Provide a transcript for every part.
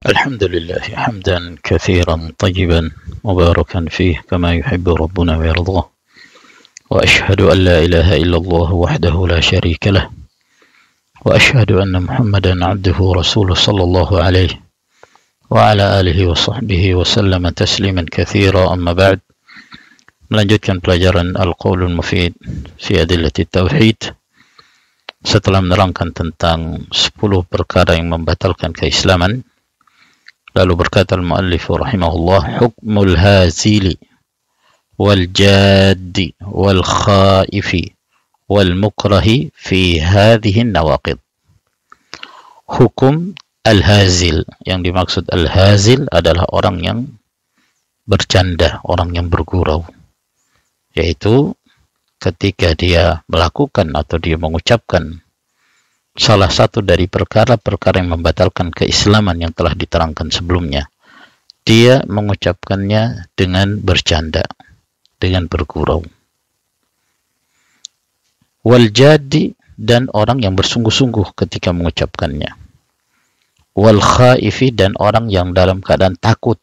الحمد لله حمدا كثيرا طيبا مباركا فيه كما يحب ربنا ويرضاه، وأشهد أن لا إله إلا الله وحده لا شريك له، وأشهد أن محمدا عبده ورسوله صلى الله عليه وعلى آله وصحبه وسلم تسليما كثيرا. أما بعد. Melanjutkan pelajaran Al-Qaulul Mufid fi Adillati Tauhid setelah menerangkan tentang 10 perkara yang membatalkan keislaman. Lalu berkata al-muallif rahimahullah, hukmul hazili wal jaddi wal khaifi wal mukrahi fi hadhihi nawaqid. Hukum al-hazil, yang dimaksud al-hazil adalah orang yang bercanda, orang yang bergurau, yaitu ketika dia melakukan atau dia mengucapkan salah satu dari perkara-perkara yang membatalkan keislaman yang telah diterangkan sebelumnya, dia mengucapkannya dengan bercanda, dengan bergurau. Wal jadi, dan orang yang bersungguh-sungguh ketika mengucapkannya. Wal khaifi, dan orang yang dalam keadaan takut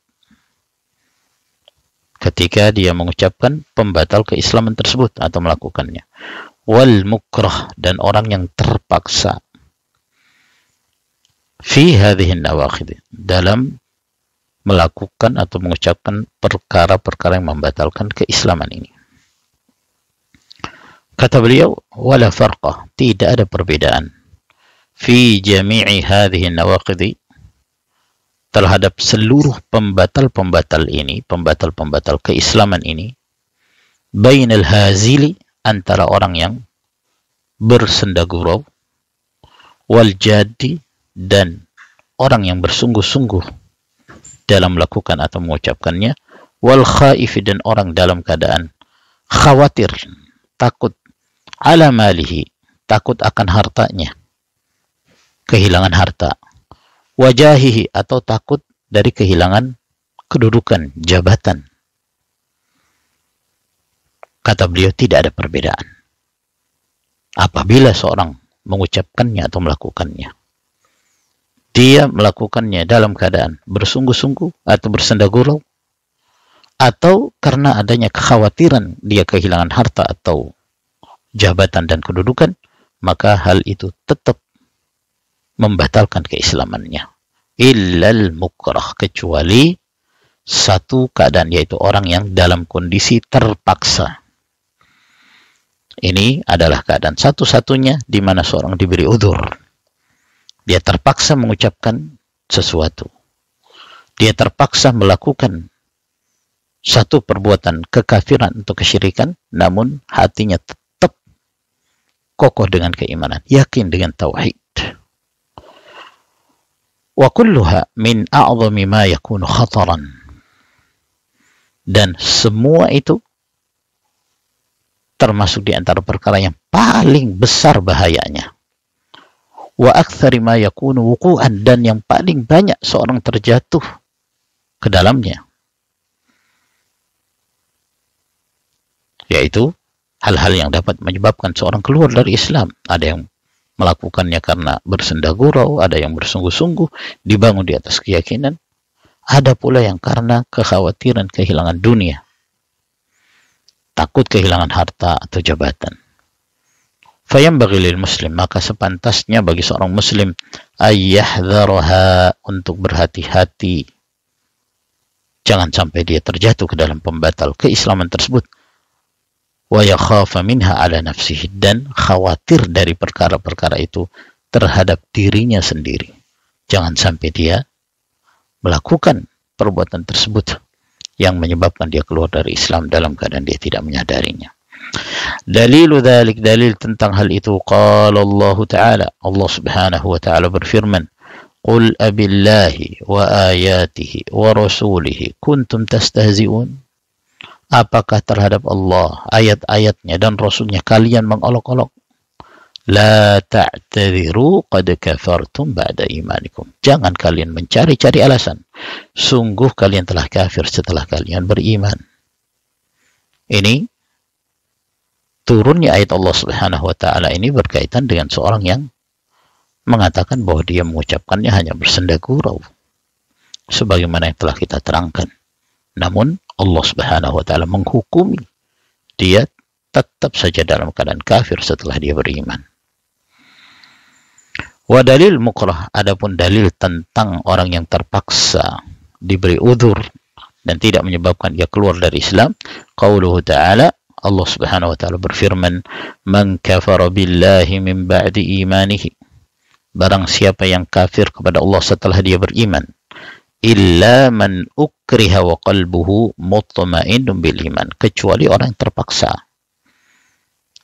ketika dia mengucapkan pembatal keislaman tersebut atau melakukannya. Wal mukrah, dan orang yang terpaksa. Fi hadhihi nawaqid, dalam melakukan atau mengucapkan perkara-perkara yang membatalkan keislaman ini. Kata beliau, wala farqa, tidak ada perbedaan. Fi jami'i hadhihi nawaqid, terhadap seluruh pembatal-pembatal ini, pembatal-pembatal keislaman ini, bainal hazili, antara orang yang bersenda gurau, wal jadi, dan orang yang bersungguh-sungguh dalam melakukan atau mengucapkannya, wal khaifi, dan orang dalam keadaan khawatir, takut, ala malihi, takut akan hartanya, kehilangan harta, wajahihi, atau takut dari kehilangan kedudukan, jabatan. Kata beliau, tidak ada perbedaan apabila seorang mengucapkannya atau melakukannya. Dia melakukannya dalam keadaan bersungguh-sungguh atau bersenda gurau, atau karena adanya kekhawatiran dia kehilangan harta atau jabatan dan kedudukan, maka hal itu tetap membatalkan keislamannya. Illal mukrah, kecuali satu keadaan, yaitu orang yang dalam kondisi terpaksa. Ini adalah keadaan satu-satunya di mana seorang diberi udzur. Dia terpaksa mengucapkan sesuatu. Dia terpaksa melakukan satu perbuatan kekafiran atau kesyirikan, namun hatinya tetap kokoh dengan keimanan, yakin dengan tauhid. Wa kulluha min a'zami ma yakunu khataran, dan semua itu termasuk di antara perkara yang paling besar bahayanya. Wa aktsari ma yakunu wuqu'an, dan yang paling banyak seorang terjatuh ke dalamnya, yaitu hal-hal yang dapat menyebabkan seorang keluar dari Islam. Ada yang melakukannya karena bersenda gurau, ada yang bersungguh-sungguh dibangun di atas keyakinan, ada pula yang karena kekhawatiran kehilangan dunia, takut kehilangan harta atau jabatan. Fayambaghi lil muslim, maka sepantasnya bagi seorang muslim, ayyahdharaha, untuk berhati-hati, jangan sampai dia terjatuh ke dalam pembatal keislaman tersebut. Wa yakhafa minha ala nafsihi, dan khawatir dari perkara-perkara itu terhadap dirinya sendiri. Jangan sampai dia melakukan perbuatan tersebut yang menyebabkan dia keluar dari Islam dalam keadaan dia tidak menyadarinya. Dalilu dzalik, dalil tentang hal itu, qala Allah Ta'ala, Allah Subhanahu wa Ta'ala berfirman, qul abillahi wa ayatihi wa rasulihi kuntum tastahzi'un. Apakah terhadap Allah, ayat-ayatnya dan Rasulnya kalian mengolok-olok? La ta'tadhiru qad kafartum ba'da imanikum. Jangan kalian mencari-cari alasan. Sungguh kalian telah kafir setelah kalian beriman. Ini turunnya ayat Allah Subhanahu wa Ta'ala ini berkaitan dengan seorang yang mengatakan bahwa dia mengucapkannya hanya bersenda gurau. sebagaimana yang telah kita terangkan. Namun Allah Subhanahu wa taala menghukumi dia tetap saja dalam keadaan kafir setelah dia beriman. Wa dalil mukrah, adapun dalil tentang orang yang terpaksa diberi udzur dan tidak menyebabkan dia keluar dari Islam, qauluhu ta'ala, Allah Subhanahu wa taala berfirman, "Man kafara billahi min ba'di imanihi." Barang siapa yang kafir kepada Allah setelah dia beriman, illa man ukriha wa qalbuhu mutma'innun bil iman, kecuali orang yang terpaksa,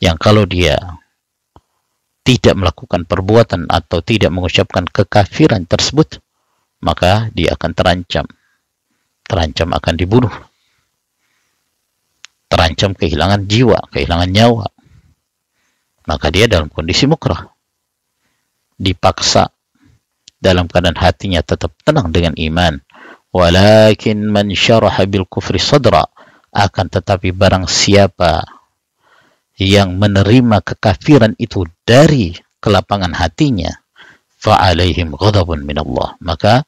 yang kalau dia tidak melakukan perbuatan atau tidak mengucapkan kekafiran tersebut, maka dia akan terancam akan dibunuh, terancam kehilangan jiwa, kehilangan nyawa, maka dia dalam kondisi mukrah, dipaksa dalam keadaan hatinya tetap tenang dengan iman. Walakin man syaraha bil kufri sadra, akan tetapi barang siapa yang menerima kekafiran itu dari kelapangan hatinya, fa'alaihim ghadabun minallah, maka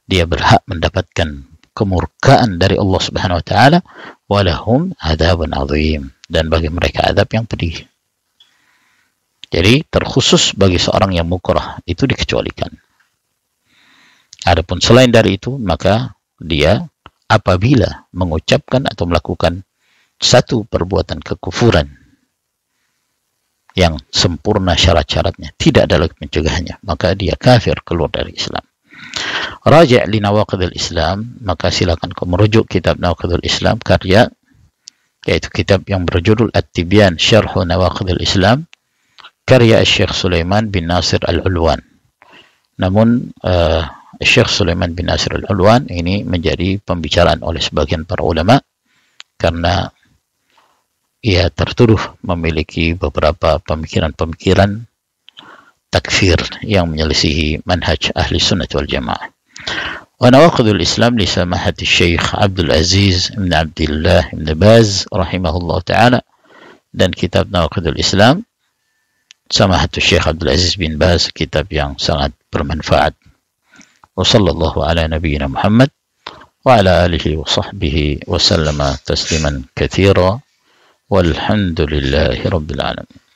dia berhak mendapatkan kemurkaan dari Allah Subhanahu wa taala, walahum adzabun adzim, dan bagi mereka adab yang pedih. Jadi terkhusus bagi seorang yang mukrah itu dikecualikan. Adapun selain dari itu, maka dia apabila mengucapkan atau melakukan satu perbuatan kekufuran yang sempurna syarat-syaratnya, tidak ada lagi pencegahannya, maka dia kafir, keluar dari Islam. Raji' li nawaqidil Islam, maka silakan kau merujuk kitab Nawaqidul Islam karya, yaitu kitab yang berjudul At-Tibyan Syarhu Nawaqidil Islam, karya Syekh Sulaiman bin Nasir Al-Ulwan. Namun Syekh Sulaiman bin Nasir Al-Ulwan ini menjadi pembicaraan oleh sebagian para ulama karena ia tertuduh memiliki beberapa pemikiran-pemikiran takfir yang menyelisihi manhaj ahli sunnah wal jamaah. Wa nawaqidul Islam li samahati Syekh Abdul Aziz ibn Abdullah ibn Baz rahimahullah ta'ala, dan kitab Nawaqidul Islam samahati Syekh Abdul Aziz bin Baz, kitab yang sangat bermanfaat. Wa sallallahu ala nabiyyina Muhammad wa ala alihi wa sahbihi wa sallama tasliman katsira. Walhamdulillahi rabbil alamin.